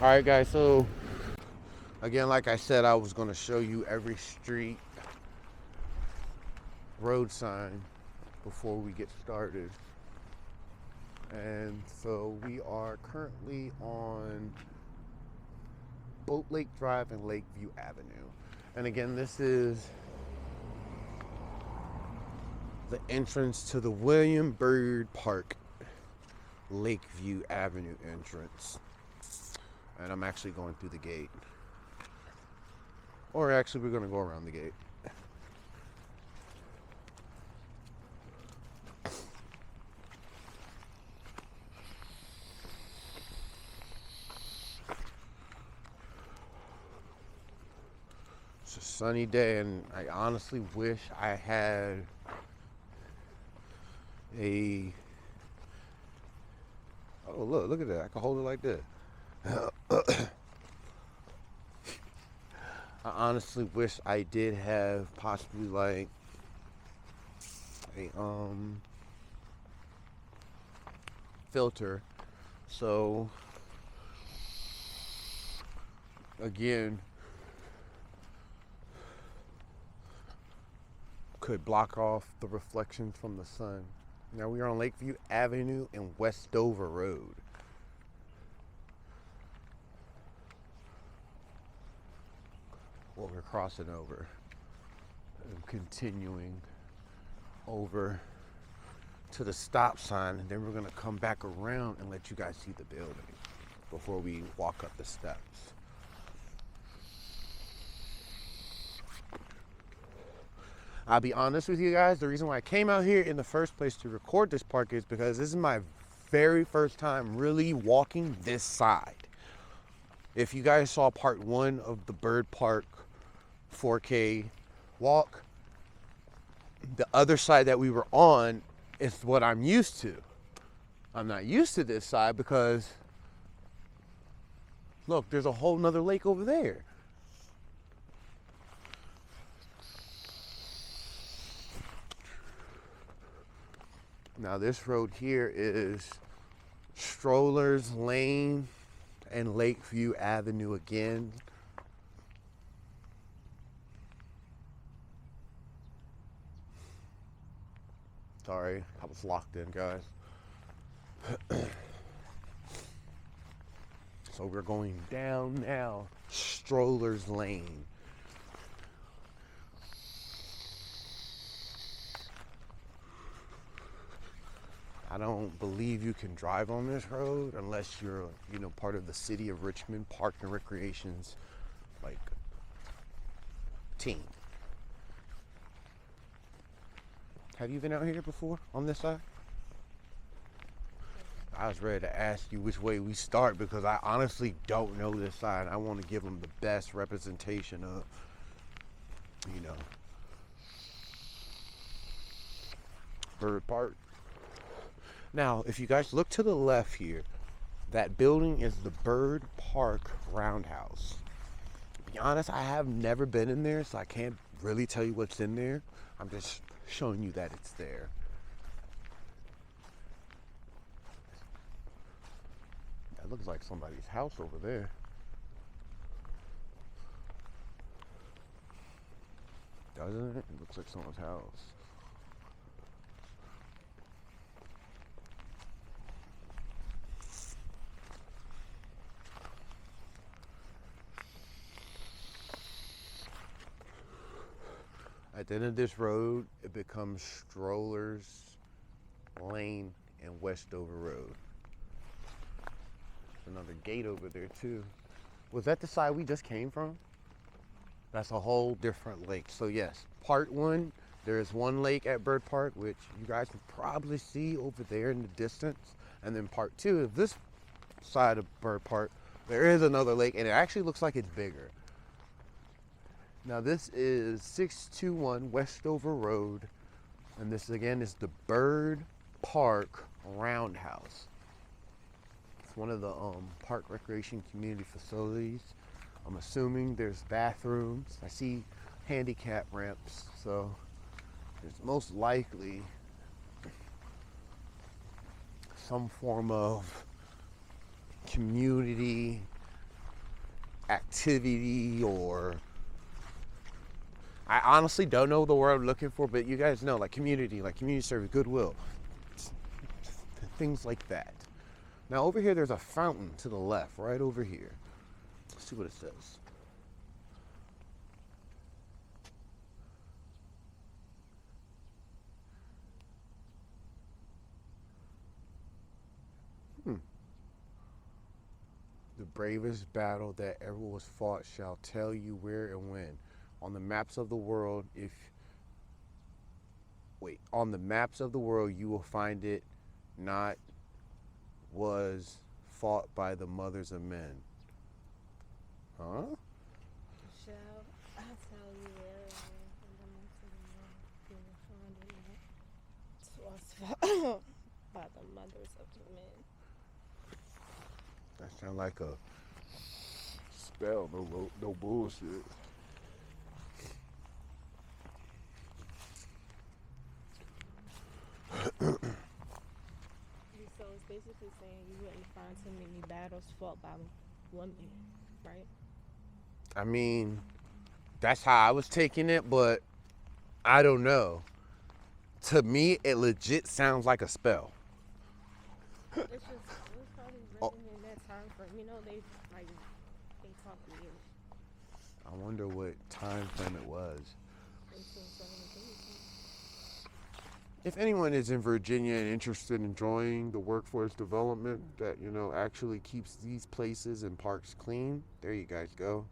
All right, guys, so again, like I said, I was going to show you every street road sign before we get started. And so we are currently on Boat Lake Drive and Lakeview Avenue. And again, this is the entrance to the Byrd Park Lakeview Avenue entrance. And I'm actually going through the gate. Or actually, we're going to go around the gate. It's a sunny day, and I honestly wish I had a... Oh, look at that. I can hold it like this. I honestly wish I did have possibly like a filter, so again could block off the reflections from the sun. Now we are on Lakeview Avenue and Westover Road. What we're crossing over and continuing over to the stop sign, and then we're going to come back around and let you guys see the building before we walk up the steps. I'll be honest with you guys, the reason why I came out here in the first place to record this park is because this is my very first time really walking this side. If you guys saw part 1 of the Byrd Park 4K walk, the other side that we were on is what I'm used to. I'm not used to this side because look, there's a whole nother lake over there. Now this road here is Strollers Lane and Lakeview Avenue again. Sorry, I was locked in, guys. So we're going down now, Strollers Lane. I don't believe you can drive on this road unless you're, part of the City of Richmond Park and Recreation's, team. Have you been out here before on this side? I was ready to ask you which way we start because I honestly don't know this side. I want to give them the best representation of, Byrd Park. Now, if you guys look to the left here, that building is the Byrd Park Roundhouse. To be honest, I have never been in there, so I can't really tell you what's in there. I'm just showing you that it's there. That looks like somebody's house over there. Doesn't it? It looks like someone's house. At the end of this road, it becomes Strollers Lane and Westover Road. There's another gate over there too. Was that the side we just came from? That's a whole different lake. So yes, part 1, there is one lake at Byrd Park, which you guys can probably see over there in the distance. And then part 2 of this side of Byrd Park, there is another lake, and it actually looks like it's bigger. Now this is 621 Westover Road, and this again is the Byrd Park Roundhouse. It's one of the park recreation community facilities. I'm assuming there's bathrooms. I see handicap ramps, so there's most likely some form of community activity, or I honestly don't know the word I'm looking for, but you guys know, like community service, goodwill, things like that. Now over here, there's a fountain to the left, right over here. Let's see what it says. The bravest battle that ever was fought shall tell you where and when. On the maps of the world, on the maps of the world, you will find it not was fought by the mothers of men. Huh? Shall I tell you where and when, you will find it not was fought by the mothers of the men. That sounds like a spell, no bullshit. So it's basically saying you wouldn't find too many battles fought by women, right? I mean, that's how I was taking it, but I don't know. To me, it legit sounds like a spell. It was probably written in that time frame. You know, they talk weird. I wonder what time frame it was. 1817. If anyone is in Virginia and interested in joining the workforce development that, actually keeps these places and parks clean, there you guys go.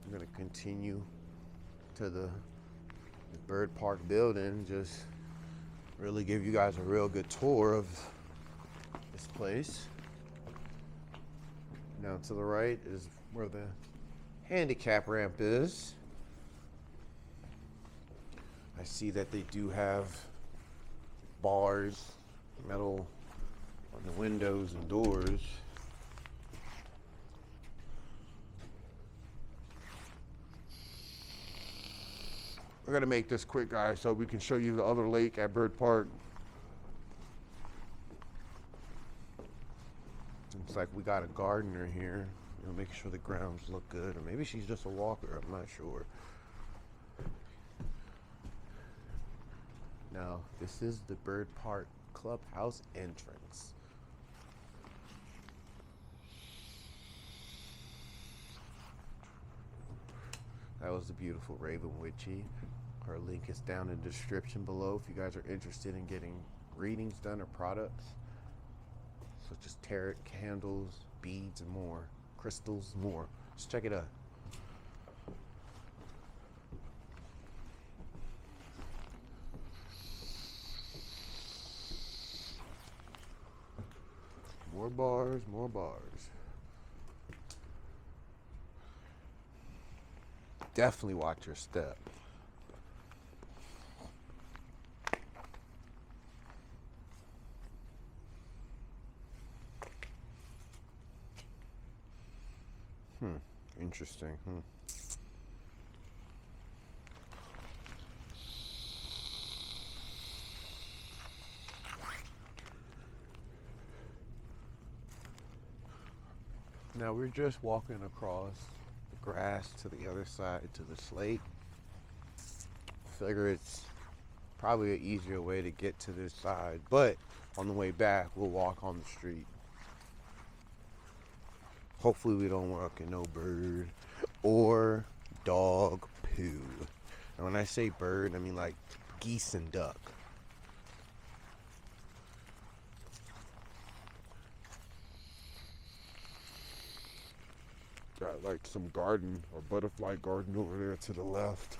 I'm going to continue to the Byrd Park building, just really give you guys a real good tour of this place. Now to the right is where the handicap ramp is. I see that they do have bars, metal on the windows and doors. We're gonna make this quick, guys, so we can show you the other lake at Byrd Park. It's like we got a gardener here, making sure the grounds look good, or maybe she's just a walker, I'm not sure. Now, this is the Byrd Park Clubhouse entrance. That was the beautiful Raven Witchy. Her link is down in the description below if you guys are interested in getting readings done or products such as tarot, candles, beads, and more. Crystals, more. Just check it out. More bars, more bars. Definitely watch your step. Interesting. Now we're just walking across the grass to the other side to this lake. Figure it's probably an easier way to get to this side, but on the way back we'll walk on the street. Hopefully we don't walk in no bird or dog poo. And when I say bird, I mean like geese and duck. Got like some garden or butterfly garden over there to the left.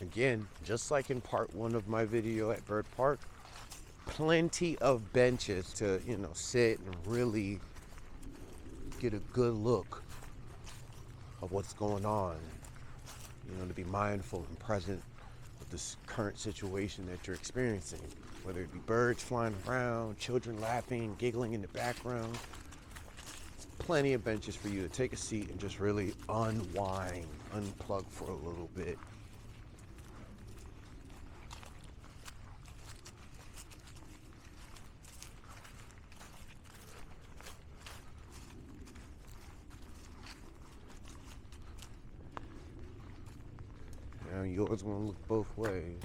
Again, just like in part 1 of my video at Byrd Park, plenty of benches to, sit and really get a good look of what's going on. To be mindful and present with this current situation that you're experiencing, whether it be birds flying around, children laughing, giggling in the background. There's plenty of benches for you to take a seat and just really unwind, unplug for a little bit. Now yours gonna look both ways.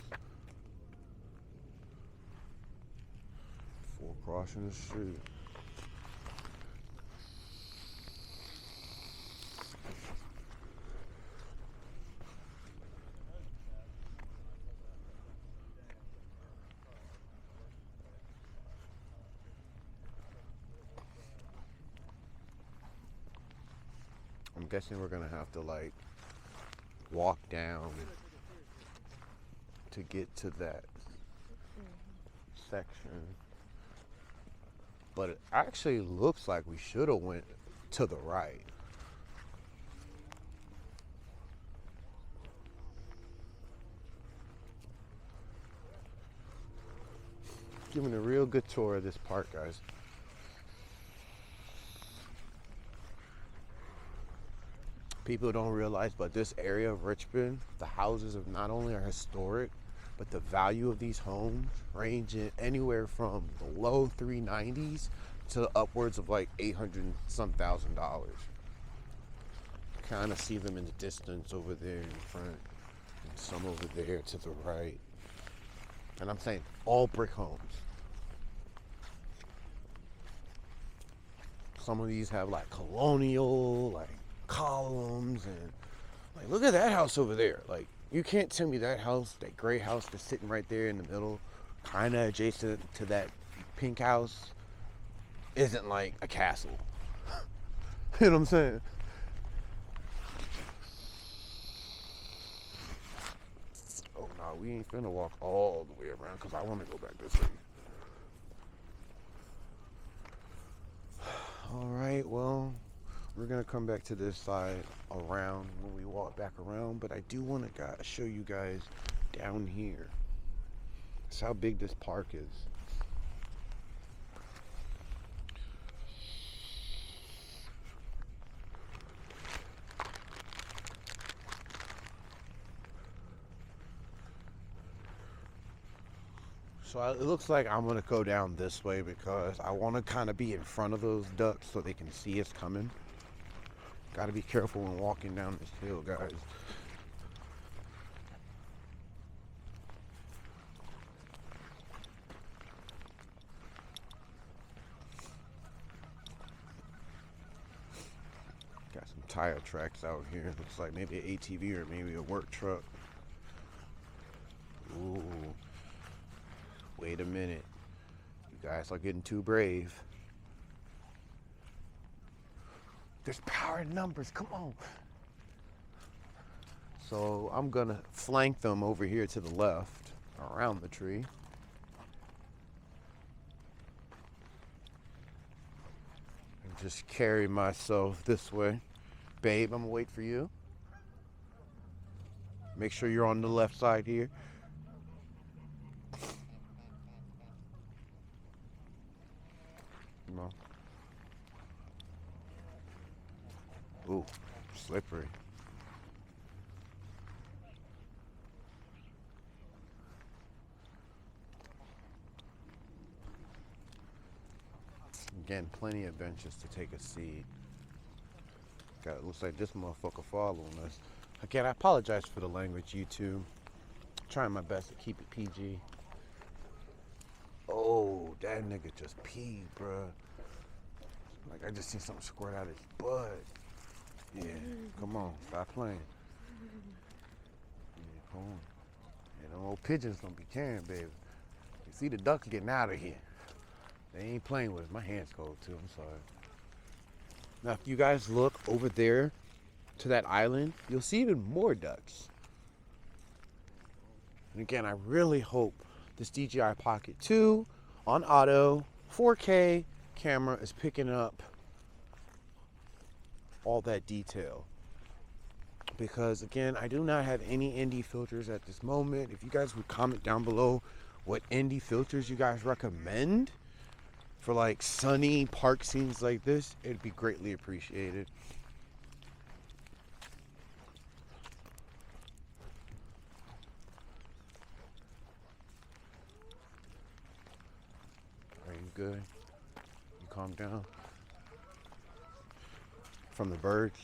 Before crossing the street. I'm guessing we're gonna have to like walk down to get to that section, but it actually looks like we should have went to the right. Giving a real good tour of this park, guys. People don't realize, but this area of Richmond, the houses of not only are historic, but the value of these homes range in anywhere from the low 390s to upwards of like $800 some thousand. Kind of see them in the distance over there in front, and some over there to the right. And I'm saying all brick homes. Some of these have like colonial, like columns, and like look at that house over there. Like you can't tell me that house, that gray house that's sitting right there in the middle, kind of adjacent to that pink house, isn't like a castle. You know what I'm saying? Oh no, we ain't finna walk all the way around because I want to go back this way. All right, well, we're gonna come back to this side around when we walk back around, but I do want to show you guys down here. That's how big this park is. So it looks like I'm gonna go down this way because I want to kind of be in front of those ducks so they can see us coming. Gotta be careful when walking down this hill, guys. Got some tire tracks out here. Looks like maybe an ATV or maybe a work truck. Ooh. Wait a minute. You guys are getting too brave. There's power in numbers. Come on. So I'm going to flank them over here to the left around the tree. And just carry myself this way. Babe, I'm going to wait for you. Make sure you're on the left side here. Come on. Ooh, slippery. Again, plenty of benches to take a seat. Got, looks like this motherfucker following us. Again, I apologize for the language, YouTube. Trying my best to keep it PG. Oh, that nigga just peed, bruh. Like I just seen something squirt out of his butt. Yeah, come on, stop playing. Yeah, come on. And them old pigeons don't be caring, baby. You see the ducks getting out of here. They ain't playing with us. My hand's cold too, I'm sorry. Now, if you guys look over there to that island, you'll see even more ducks. And again, I really hope this DJI Pocket 2 on auto 4K camera is picking up all that detail. because again, I do not have any indie filters at this moment. If you guys would comment down below what indie filters you guys recommend for like sunny park scenes like this, it'd be greatly appreciated. Are you good? You calm down from the birds?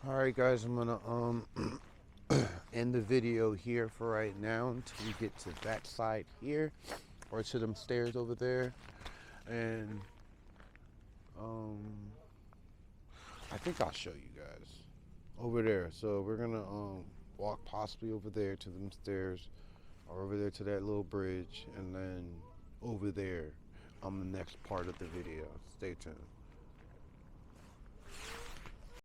Alright guys, I'm gonna end the video here for right now until we get to that side here, or to them stairs over there. And I think I'll show you guys over there. So we're gonna walk possibly over there to them stairs, or over there to that little bridge, and then over there on the next part of the video. Stay tuned.